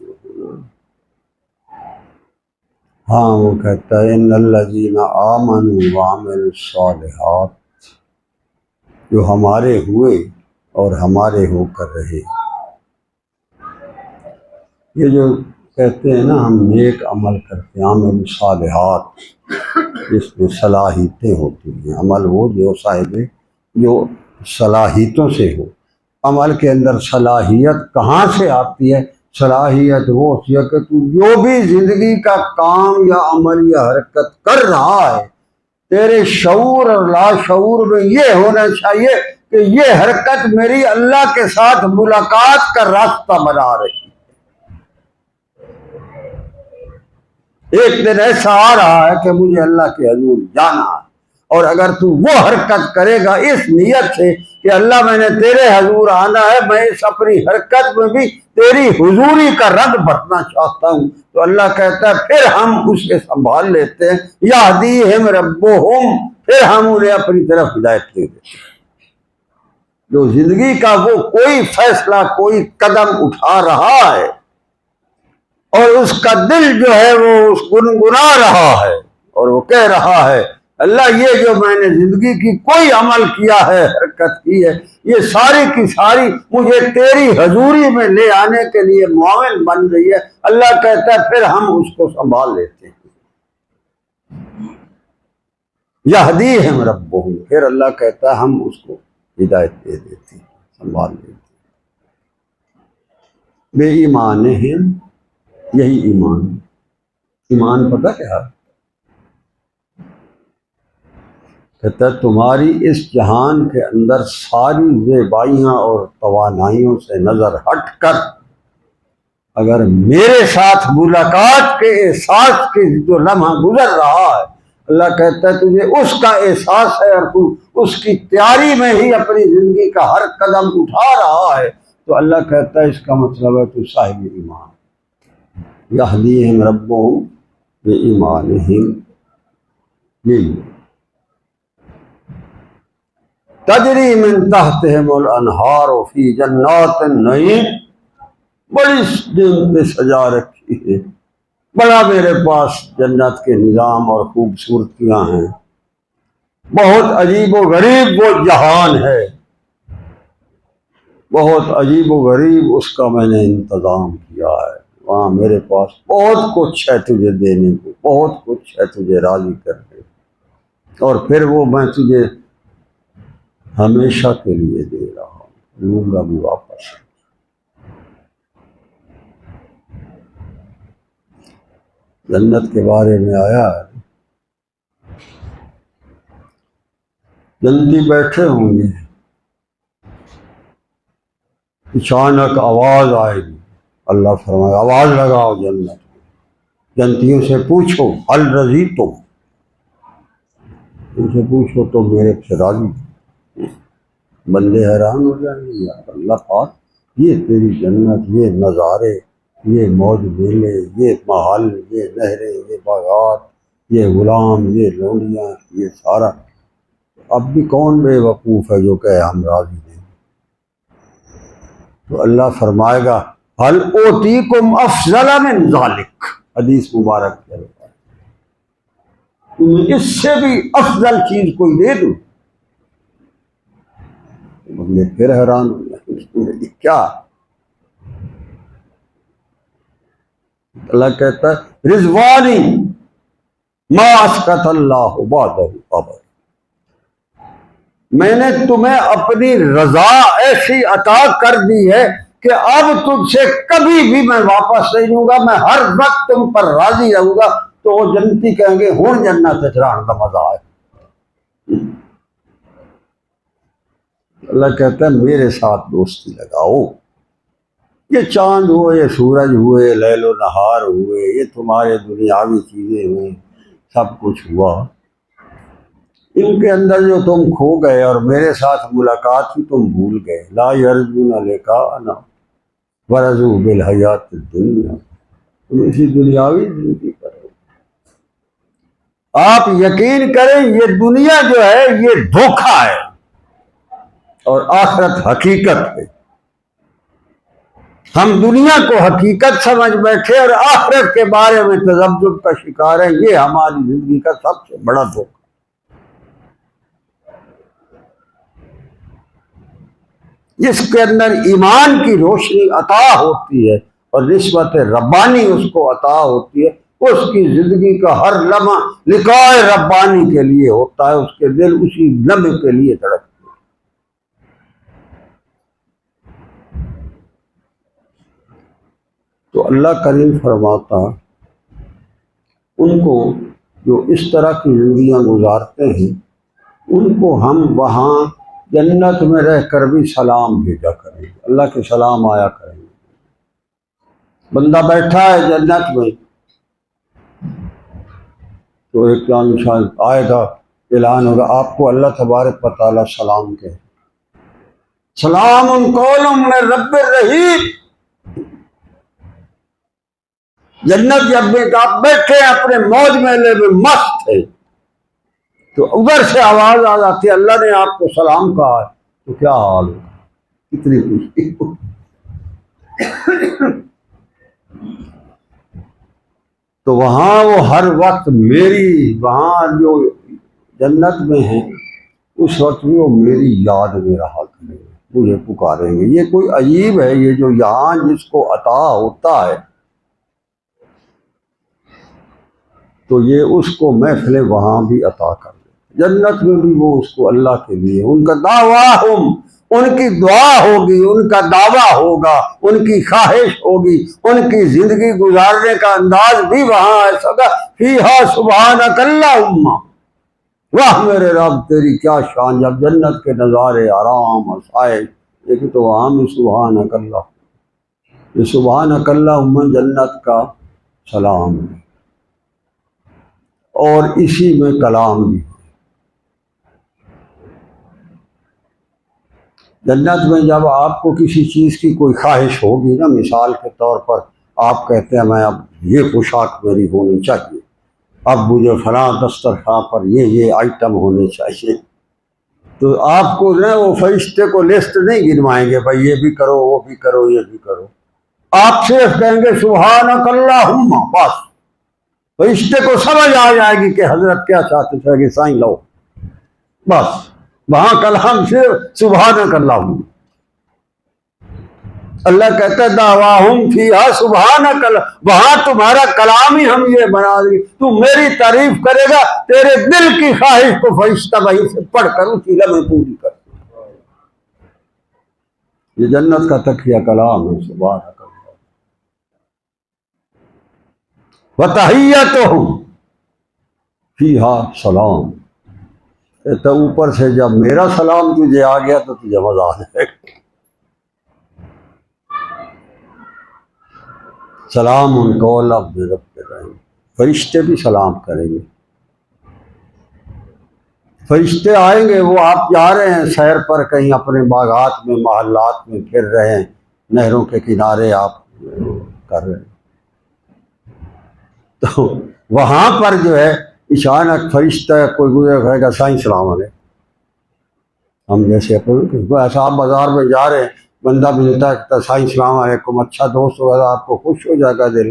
ہاں وہ کہتا ہے ان الذین آمنوا وعملوا الصالحات، جو ہمارے ہوئے اور ہمارے ہو کر رہے، یہ جو کہتے ہیں نا ہم نیک عمل کرتے ہیں، عمل صالحات، جس میں صلاحیتیں ہوتی ہیں، عمل وہ جو صاحب جو صلاحیتوں سے ہو۔ عمل کے اندر صلاحیت کہاں سے آتی ہے؟ صلاحیت وہ ہوتی ہے کہ تو جو بھی زندگی کا کام یا عمل یا حرکت کر رہا ہے، تیرے شعور اور لاشعور میں یہ ہونا چاہیے کہ یہ حرکت میری اللہ کے ساتھ ملاقات کا راستہ بنا رہی ہے۔ ایک دن ایسا آ رہا ہے کہ مجھے اللہ کے حضور جانا ہے، اور اگر تو وہ حرکت کرے گا اس نیت سے کہ اللہ میں نے تیرے حضور آنا ہے، میں اس اپنی حرکت میں بھی تیری حضوری کا رنگ بھرنا چاہتا ہوں، تو اللہ کہتا ہے پھر ہم اسے سنبھال لیتے ہیں، یہدیہم ربہم، پھر ہم انہیں اپنی طرف ہدایت دے دیتے ہیں۔ جو زندگی کا وہ کوئی فیصلہ، کوئی قدم اٹھا رہا ہے اور اس کا دل جو ہے وہ اس گنگنا رہا ہے اور وہ کہہ رہا ہے اللہ یہ جو میں نے زندگی کی کوئی عمل کیا ہے، حرکت کی ہے، یہ ساری کی ساری مجھے تیری حضوری میں لے آنے کے لیے معاون بن گئی ہے، اللہ کہتا ہے پھر ہم اس کو سنبھال لیتے ہیں۔ یہدیہم ربہم، پھر اللہ کہتا ہے ہم اس کو ہدایت دے دیتے ہیں، سنبھال لیتے ہیں۔ بے ایمانہم، یہی ایمان، ایمان پتہ کیا؟ کہتا ہے تمہاری اس جہان کے اندر ساری زیبائیاں اور توانائیوں سے نظر ہٹ کر اگر میرے ساتھ ملاقات کے احساس کے جو لمحہ گزر رہا ہے، اللہ کہتا ہے تجھے اس کا احساس ہے اور تو اس کی تیاری میں ہی اپنی زندگی کا ہر قدم اٹھا رہا ہے، تو اللہ کہتا ہے اس کا مطلب ہے تو صاحب ایمان۔ یہدیہم ربہم بایمانہم، یہی تجری من تحتہم الانہار فی جنات النعیم، بڑی جنت سجا رکھی ہے، بڑا میرے پاس جنت کے نظام اور خوبصورتیاں ہیں، بہت عجیب و غریب وہ جہان ہے، بہت عجیب و غریب اس کا میں نے انتظام کیا ہے، وہاں میرے پاس بہت کچھ ہے تجھے دینے کو، بہت کچھ ہے تجھے راضی کرنے کو، اور پھر وہ میں تجھے ہمیشہ کے لیے دے رہا ہوں، لوں گا بھی واپس۔ جنت کے بارے میں آیا ہے، جنتی بیٹھے ہوں گے، اچانک آواز آئے گی، اللہ فرمائے آواز لگاؤ جنت، جنتیوں سے پوچھو هل رضیتم، ان سے پوچھو تو میرے سے راضی؟ بندے حیران ہو جائیں گے، یا اللہ پاک یہ تیری جنت، یہ نظارے، یہ موج میلے، یہ محل، یہ نہریں، یہ باغات، یہ غلام، یہ لونڈیاں، یہ سارا اب بھی کون بے وقوف ہے جو کہ ہم راضی نہیں؟ تو اللہ فرمائے گا حل اوتیکم افضل من ذالک، حدیث مبارک کے الفاظ، تمہیں اس سے بھی افضل چیز کوئی دے دوں؟ بندے پھر حیران ہو جائیں کیا؟ اللہ کہتا ہے رضوانی ما اسکت اللہ بعدہ ابدا، میں نے تمہیں اپنی رضا ایسی عطا کر دی ہے کہ اب تجھ سے کبھی بھی میں واپس نہیں لوں گا، میں ہر وقت تم پر راضی رہوں گا۔ تو وہ جنتی کہیں گے ہوں جنت چران کا مزہ ہے۔ اللہ کہتا ہے میرے ساتھ دوستی لگاؤ، یہ چاند ہوئے، یہ سورج ہوئے، لیل و نہار ہوئے، یہ تمہارے دنیاوی چیزیں ہوئیں، سب کچھ ہوا، ان کے اندر جو تم کھو گئے اور میرے ساتھ ملاقات ہی تم بھول گئے۔ لا یرجون لقاءنا ورضوا بالحیات الدنیا، تم اسی دنیاوی زندگی پر ہو۔ آپ یقین کریں یہ دنیا جو ہے یہ دھوکہ ہے اور آخرت حقیقت ہے۔ ہم دنیا کو حقیقت سمجھ بیٹھے اور آخرت کے بارے میں تذبذب کا شکار ہیں، یہ ہماری زندگی کا سب سے بڑا دھوکہ۔ جس کے اندر ایمان کی روشنی عطا ہوتی ہے اور نسبت ربانی اس کو عطا ہوتی ہے، اس کی زندگی کا ہر لمحہ لقاء ربانی کے لیے ہوتا ہے، اس کے دل اسی لمحے کے لیے دھڑکتے ہیں۔ تو اللہ کریم فرماتا ان کو جو اس طرح کی زندگیاں گزارتے ہیں ان کو ہم وہاں جنت میں رہ کر بھی سلام بھیجا کریں گے، اللہ کے سلام آیا کریں گے۔ بندہ بیٹھا ہے جنت میں تو ایک انسان آئے گا، اعلان ہوگا آپ کو اللہ تبارک و تعالیٰ سلام کہے، سلام قول من رب الرحیم۔ جنت جب آپ بیٹھے اپنے موج میلے میں مست ہے تو ادھر سے آواز آ جاتی ہے اللہ نے آپ کو سلام کہا ہے، تو کیا حال ہوگا، کتنی خوشی ہو۔ تو وہاں وہ ہر وقت میری، وہاں جو جنت میں ہیں اس وقت بھی وہ میری یاد میں رہا کریں گے، مجھے پکاریں گے۔ یہ کوئی عجیب ہے، یہ جو یہاں جس کو عطا ہوتا ہے تو یہ اس کو محفلیں وہاں بھی عطا کر دے، جنت میں بھی وہ اس کو اللہ کے لیے، ان کا دعواہم، ان کی دعا ہوگی، ان کا دعویٰ ہوگا، ان کی خواہش ہوگی، ان کی زندگی گزارنے کا انداز بھی وہاں ایسا ہوگا فیہا سبحانک اللہم، واہ میرے رب تیری کیا شان۔ جب جنت کے نظارے آرام اور سائے لیکن تو وہاں بھی سبحانک اللہ، یہ سبحانک اللہم جنت کا سلام ہے اور اسی میں کلام بھی۔ جنت میں جب آپ کو کسی چیز کی کوئی خواہش ہوگی نا، مثال کے طور پر آپ کہتے ہیں میں اب یہ پوشاک میری ہونی چاہیے، اب مجھے فلاں دسترخوان پر یہ آئٹم ہونے چاہیے، تو آپ کو جو ہے وہ فرشتے کو لسٹ نہیں گنوائیں گے بھائی یہ بھی کرو وہ بھی کرو یہ بھی کرو، آپ صرف کہیں گے سبحانک اللہم، بس فرشتے کو سمجھ آ جائے گی کہ حضرت کیا چاہتے تھے کہ سائن لو، بس وہاں کلام صرف سبحانک اللہم۔ اللہ کہتا ہے دعواہم فیہا سبحانک اللہ، وہاں تمہارا کلام ہی ہم یہ بنا دیں، تو میری تعریف کرے گا، تیرے دل کی خواہش کو فرشتہ وہیں سے پڑھ کر اسی لمحے پوری کر۔ یہ جنت کا تکیہ کلام ہے سبحانک اللہ۔ وتحیتہم فیہا سلام، تو اوپر سے جب میرا سلام تجھے آ گیا تو تجھے مزہ آ جائے گا۔ سلام قولا من رب الرحیم، فرشتے بھی سلام کریں گے، فرشتے آئیں گے، وہ آپ جا رہے ہیں سیر پر کہیں اپنے باغات میں محلات میں پھر رہے ہیں، نہروں کے کنارے آپ کر رہے ہیں، تو وہاں پر جو ہے اچانک فرشتہ کوئی گزر کہے گا سائیں سلام علیکم، ہم جیسے ایسا آپ بازار میں جا رہے ہیں، بندہ ملتا ہے، سائیں السلام علیکم، اچھا دوست ہوگا، آپ کو خوش ہو جائے گا دل۔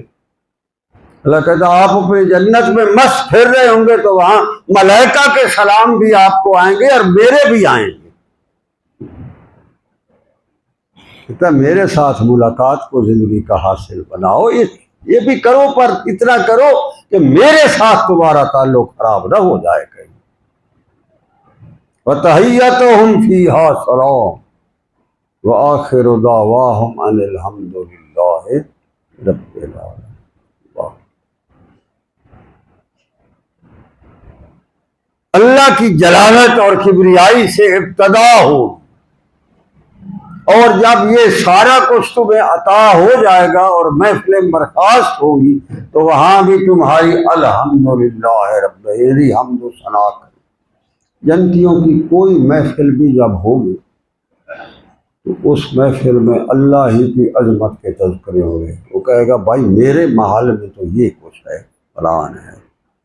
اللہ کہتا ہے آپ اپنی جنت میں مست پھر رہے ہوں گے تو وہاں ملائکہ کے سلام بھی آپ کو آئیں گے اور میرے بھی آئیں گے۔ کہتا ہے میرے ساتھ ملاقات کو زندگی کا حاصل بناؤ، یہ بھی کرو، پر اتنا کرو کہ میرے ساتھ تمہارا تعلق خراب نہ ہو جائے کہیں۔ وَتَحِيَّتُهُمْ فِيهَا سَلَامٌ وَآخِرُ دَعْوَاهُمْ أَنِ الْحَمْدُ لِلَّهِ رَبِّ الْعَالَمِينَ۔ اللہ کی جلالت اور کبریائی سے ابتدا ہو، اور جب یہ سارا کچھ تمہیں عطا ہو جائے گا اور محفلیں برخاست ہوگی تو وہاں بھی تمہاری الحمدللہ رب العالمین حمد و ثنا کرے۔ جنتیوں کی کوئی محفل بھی جب ہوگی تو اس محفل میں اللہ ہی کی عظمت کے تذکرے ہوں گے۔ وہ کہے گا بھائی میرے محل میں تو یہ کچھ ہے، فلان ہے،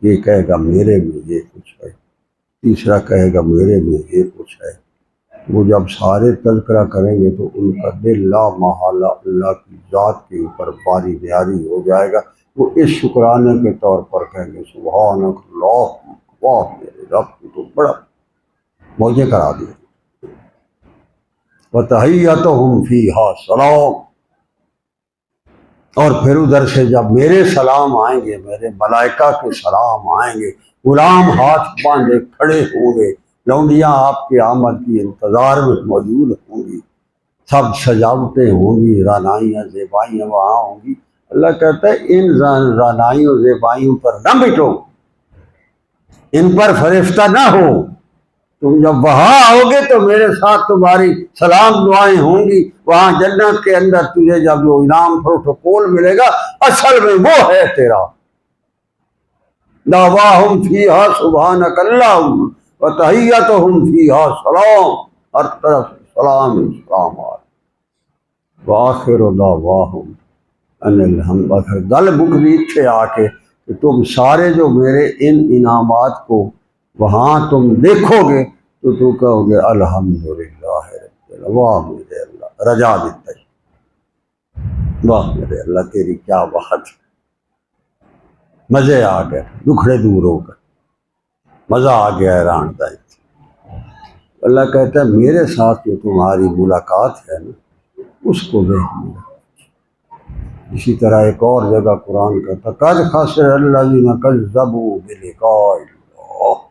یہ کہے گا میرے میں یہ کچھ ہے، تیسرا کہے گا میرے میں یہ کچھ ہے۔ وہ جب سارے تذکرہ کریں گے تو ان کا دل لا محالہ اللہ کی ذات کے اوپر باری نیاری ہو جائے گا۔ وہ اس شکرانے کے طور پر کہیں گے سبحانک اللہ، واہ میرے رب تو بڑا موجے کرا دیا۔ وَتَحِيَّتُهُمْ فِيهَا سَلَامٌ، اور پھر ادھر سے جب میرے سلام آئیں گے، میرے ملائکہ کے سلام آئیں گے، غلام ہاتھ باندھے کھڑے ہوں گے، لونڈیاں آپ کی آمد کی انتظار میں موجود ہوں گی، سب سجاوٹیں ہوں گی، رعنائیاں زیبائیاں وہاں ہوں گی۔ اللہ کہتا ہے ان رعنائیوں زیبائیوں پر نہ مٹو، ان پر فرشتہ نہ ہو۔ تم جب وہاں آؤ گے تو میرے ساتھ تمہاری سلام دعائیں ہوں گی۔ وہاں جنت کے اندر تجھے جب جو انعام پروٹوکول ملے گا اصل میں وہ ہے تیرا۔ دعواہم فیہا سبحانک اللہم وتحیتہم فیہا سلام، ہر طرف سلام سلام وآخر دعواہم ان الحمد۔ گل بکری تھے آ کے کہ تم سارے جو میرے ان انعامات کو وہاں تم دیکھو گے تو تم کہو گے الحمدللہ رب العالمین، واہ میرے اللہ، رجا دیتا ہے، واہ میرے اللہ تیری کیا بات، مزے آ گئے، دکھڑے دور ہو گئے، مزہ آ گیا حیران دائی۔ اللہ کہتا ہے میرے ساتھ جو تمہاری ملاقات ہے نا اس کو ذہن میں رکھو۔ اسی طرح ایک اور جگہ قرآن کہتا ہے قد خسر الذین کذبوا بلقاء اللہ،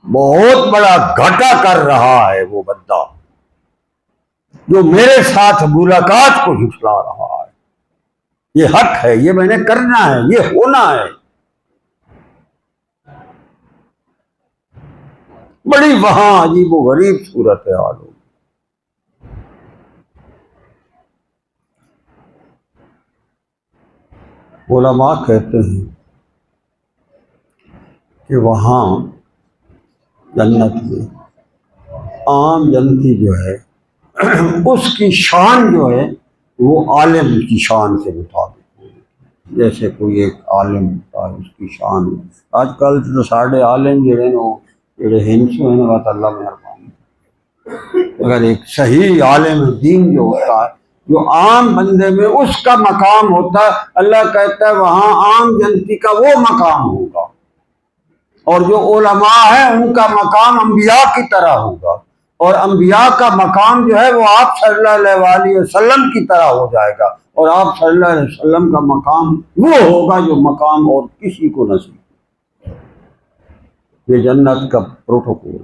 بہت بڑا گھاٹا کر رہا ہے وہ بندہ جو میرے ساتھ ملاقات کو جھٹلا رہا ہے۔ یہ حق ہے، یہ میں نے کرنا ہے، یہ ہونا ہے۔ بڑی وہاں عجیب و غریب صورتحال ہوگی۔ علماء کہتے ہیں کہ وہاں جنت میں عام جنتی جو ہے اس کی شان جو ہے وہ عالم کی شان سے مطابق ہوگی۔ جیسے کوئی ایک عالم ہوتا ہے اس کی شان، آج کل تو ساڑھے عالم جڑے نا جڑے ہنسو ہیں بات اللہ مہربانی، اگر ایک صحیح عالم دین جو ہوتا ہے جو عام بندے میں اس کا مقام ہوتا ہے، اللہ کہتا ہے وہاں عام جنتی کا وہ مقام ہوگا، اور جو علماء ہیں ان کا مقام انبیاء کی طرح ہوگا، اور انبیاء کا مقام جو ہے وہ آپ صلی اللہ علیہ وسلم کی طرح ہو جائے گا، اور آپ صلی اللہ علیہ وسلم کا مقام وہ ہوگا جو مقام اور کسی کو نصیب۔ یہ جنت کا پروٹوکول۔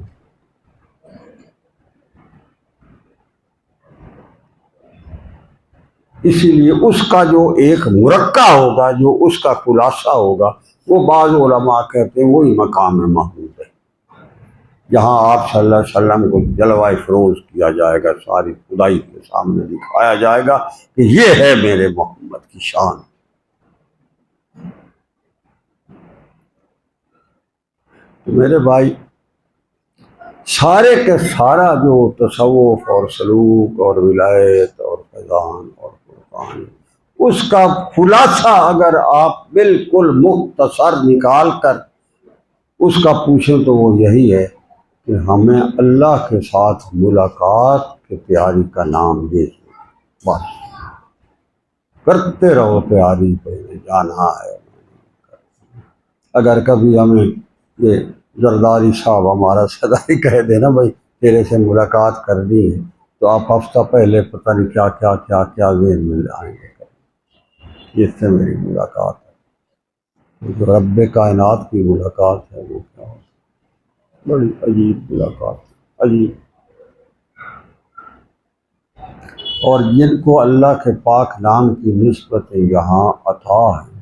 اسی لیے اس کا جو ایک مرقع ہوگا، جو اس کا خلاصہ ہوگا، وہ بعض علماء کہتے ہیں وہی مقام محمود ہے، جہاں آپ صلی اللہ علیہ وسلم کو جلوہ فروز کیا جائے گا، ساری خدائی کے سامنے دکھایا جائے گا کہ یہ ہے میرے محمد کی شان۔ تو میرے بھائی سارے کے سارا جو تصوف اور سلوک اور ولایت اور فیضان اور قرآن، اس کا خلاصہ اگر آپ بالکل مختصر نکال کر اس کا پوچھیں تو وہ یہی ہے کہ ہمیں اللہ کے ساتھ ملاقات کی تیاری کا نام یہ ہے، بس کرتے رہو تیاری، پہلے جانا ہے۔ اگر کبھی ہمیں یہ زرداری صاحب ہمارا صداری کہہ دینا بھائی تیرے سے ملاقات کرنی ہے، تو آپ ہفتہ پہلے پتہ نہیں کیا کیا کیا کیا ذہن میں آئیں گے، جس سے میری ملاقات ہے، جو رب کائنات کی ملاقات ہے وہ کیا ہو، بڑی عجیب ملاقات، عجیب۔ اور جن کو اللہ کے پاک نام کی نسبت یہاں عطا ہے،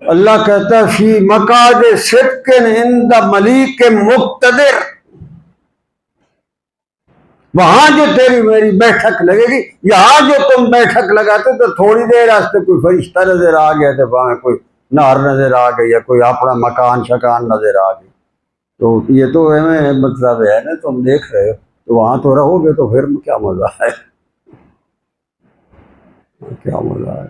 اللہ کہتا ہے فی مقعد صدق عند ملیک مقتدر، وہاں جو تیری میری بیٹھک لگے گی، یہاں جو تم بیٹھک لگاتے تو تھوڑی دیر واسطے کوئی فرشتہ نظر آ گیا تو وہاں کوئی نہر نظر آ گئی یا کوئی اپنا مکان شکان نظر آ گئی، تو یہ تو ہمیں مطلب ہے نا، تم دیکھ رہے ہو تو وہاں تو رہو گے تو پھر کیا مزہ ہے، کیا مزہ ہے۔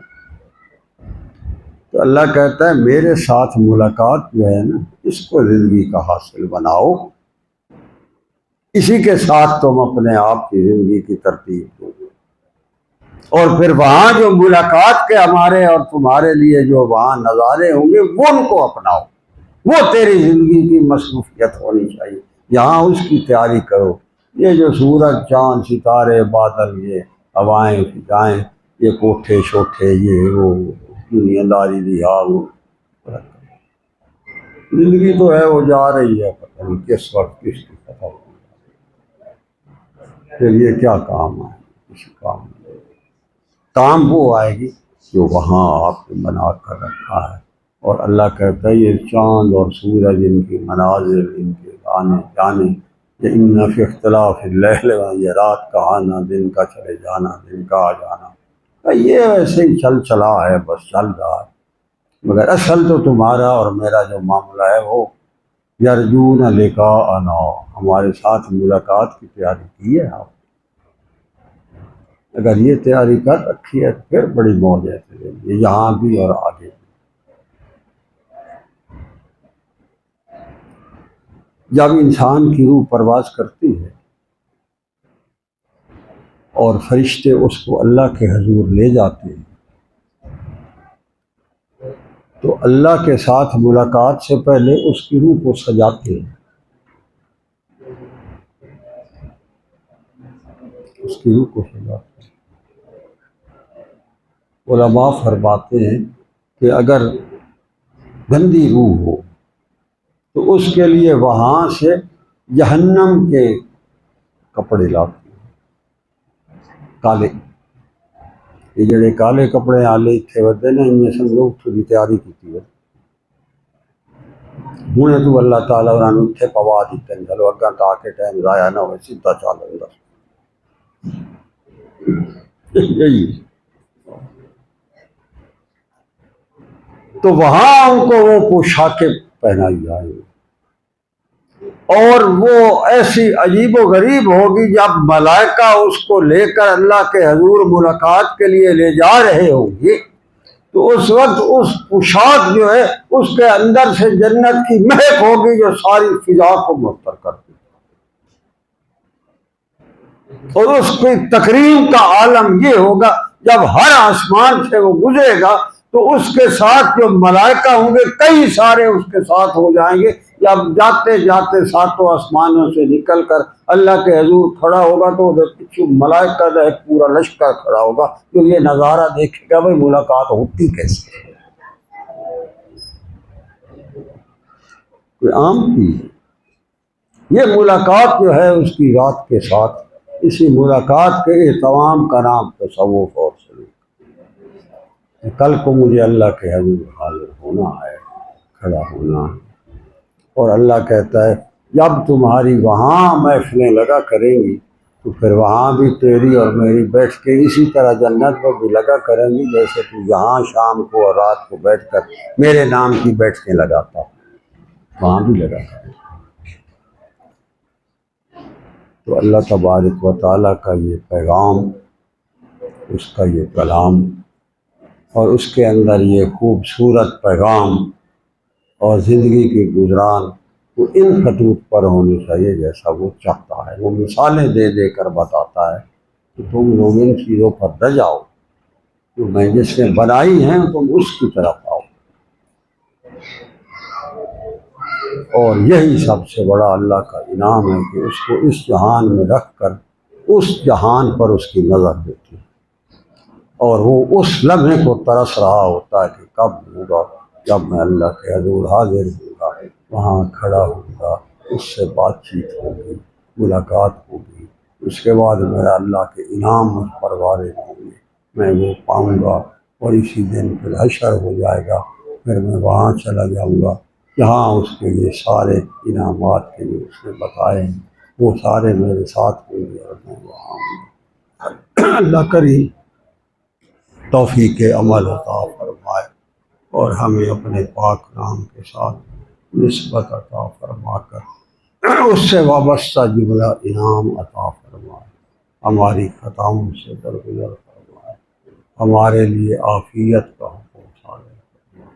تو اللہ کہتا ہے میرے ساتھ ملاقات جو ہے نا، اس کو زندگی کا حاصل بناؤ، اسی کے ساتھ تم اپنے آپ کی زندگی کی ترتیب دو، اور پھر وہاں جو ملاقات کے ہمارے اور تمہارے لیے جو وہاں نظارے ہوں گے وہ ان کو اپناؤ، وہ تیری زندگی کی مصروفیت ہونی چاہیے، یہاں اس کی تیاری کرو۔ یہ جو سورج چاند ستارے بادل، یہ ہوائیں فضائیں، یہ کوٹھے شوٹھے، یہ وہ دنیا داری دیا، وہ زندگی تو ہے وہ جا رہی ہے، پتہ نہیں کس وقت کس کی پتہ نہیں، پھر یہ کیا کام ہے، کسی کام نہیں، کام وہ آئے گی جو وہاں آپ نے بنا کر رکھا ہے۔ اور اللہ کہتا ہے یہ چاند اور سورج، ان کی مناظر، ان کے آنے جانے، یہ ان فی اختلاف اللیل، یہ رات کا آنا، دن کا چلے جانا، دن کا آ جانا، یہ ویسے ہی چل چلا ہے، بس چل رہا ہے، مگر اصل تو تمہارا اور میرا جو معاملہ ہے وہ یرجون لقاءنا، ہمارے ساتھ ملاقات کی تیاری کی ہے آپ، اگر یہ تیاری کر رکھی ہے پھر بڑی موج ہے تیرے لیے، یہاں بھی اور آگے بھی۔ جب انسان کی روح پرواز کرتی ہے اور فرشتے اس کو اللہ کے حضور لے جاتے ہیں، تو اللہ کے ساتھ ملاقات سے پہلے اس کی روح کو سجاتے ہیں، اس کی روح کو سجاتے ہیں۔ علماء فرماتے ہیں کہ اگر گندی روح ہو تو اس کے لیے وہاں سے جہنم کے کپڑے لاتے ہیں، کالے، یہ جڑے کالے کپڑے آلے تھے ودے نا، ان سمجھو تھوڑی تیاری کی تھی، ہوں تو اللہ تعالیٰ انہوں نے اتھے پوا دیتے ہیں، چلو اگاں تاکہ ٹائم ضائع نہ ہوئے، سیدھا چال اندر، یہی۔ تو وہاں ان کو وہ پوشاکیں پہنائی جائیں گی، اور وہ ایسی عجیب و غریب ہوگی، جب ملائکہ اس کو لے کر اللہ کے حضور ملاقات کے لیے لے جا رہے ہوں گے تو اس وقت اس پوشاک جو ہے اس کے اندر سے جنت کی مہک ہوگی جو ساری فضا کو معطر کرتی، اور اس کی تکریم کا عالم یہ ہوگا جب ہر آسمان سے وہ گزرے گا تو اس کے ساتھ جو ملائکہ ہوں گے کئی سارے اس کے ساتھ ہو جائیں گے، جب جاتے جاتے ساتوں آسمانوں سے نکل کر اللہ کے حضور کھڑا ہوگا تو ادھر پیچھے ملائکہ کا ایک پورا لشکر کھڑا ہوگا، جو یہ نظارہ دیکھے گا بھائی ملاقات ہوتی کیسے، کوئی عام چیز ہے یہ ملاقات جو ہے اس کی ذات کے ساتھ، اسی ملاقات کے اہتمام کا نام تصوف اور سلوک۔ کل کو مجھے اللہ کے حضور حاضر ہونا ہے، کھڑا ہونا ہے، اور اللہ کہتا ہے جب تمہاری وہاں محفلیں لگا کریں گی تو پھر وہاں بھی تیری اور میری بیٹھ کے اسی طرح جنت میں بھی لگا کریں گی، جیسے تو یہاں شام کو اور رات کو بیٹھ کر میرے نام کی بیٹھیں لگاتا وہاں بھی لگا کریں۔ تو اللہ تبارک و تعالیٰ کا یہ پیغام، اس کا یہ کلام اور اس کے اندر یہ خوبصورت پیغام اور زندگی کی گزران، وہ ان خطوط پر ہونی چاہیے جیسا وہ چاہتا ہے۔ وہ مثالیں دے دے کر بتاتا ہے کہ تم لوگ ان چیزوں پر نہ جاؤ، جو میں جس نے بنائی ہیں تم اس کی طرف آؤ۔ اور یہی سب سے بڑا اللہ کا انعام ہے کہ اس کو اس جہان میں رکھ کر اس جہان پر اس کی نظر ہوتی ہے، اور وہ اس لمحے کو ترس رہا ہوتا ہے کہ کب ہوگا جب میں اللہ کے حضور حاضر ہوں گا، وہاں کھڑا ہوں گا، اس سے بات چیت ہوگی، ملاقات ہوگی، اس کے بعد میرا اللہ کے انعام مجھ پر وارد ہوں گے، میں وہ پاؤں گا، اور اسی دن پھر حشر ہو جائے گا، پھر میں وہاں چلا جاؤں گا جہاں اس کے لیے سارے انعامات کے لیے اس نے بتائے ہیں، وہ سارے میرے ساتھ ہوں گے اور میں وہاں ہوں گا۔ اللہ کریم توفیق عمل عطا فرمائے اور ہمیں اپنے پاک نام کے ساتھ نسبت عطا فرما کر اس سے وابستہ جملہ انعام عطا فرمائے، ہماری خطاؤں سے درگزر فرمائے، ہمارے لیے عافیت کا حکم صادر فرمائے،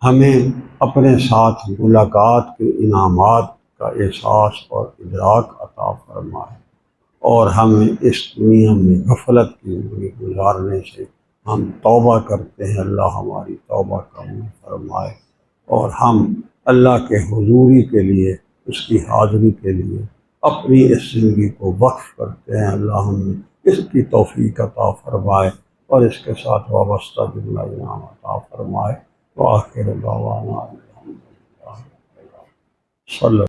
ہمیں اپنے ساتھ ملاقات کے انعامات کا احساس اور ادراک عطا فرمائے، اور ہمیں اس دنیا میں غفلت کی زندگی گزارنے سے ہم توبہ کرتے ہیں، اللہ ہماری توبہ قبول فرمائے، اور ہم اللہ کے حضوری کے لیے، اس کی حاضری کے لیے اپنی اس زندگی کو وقف کرتے ہیں، اللہ ہمیں اس کی توفیق عطا فرمائے اور اس کے ساتھ وابستہ جملہ انعام عطا فرمائے۔ وآخر دعوانا الحمدللہ صلی اللہ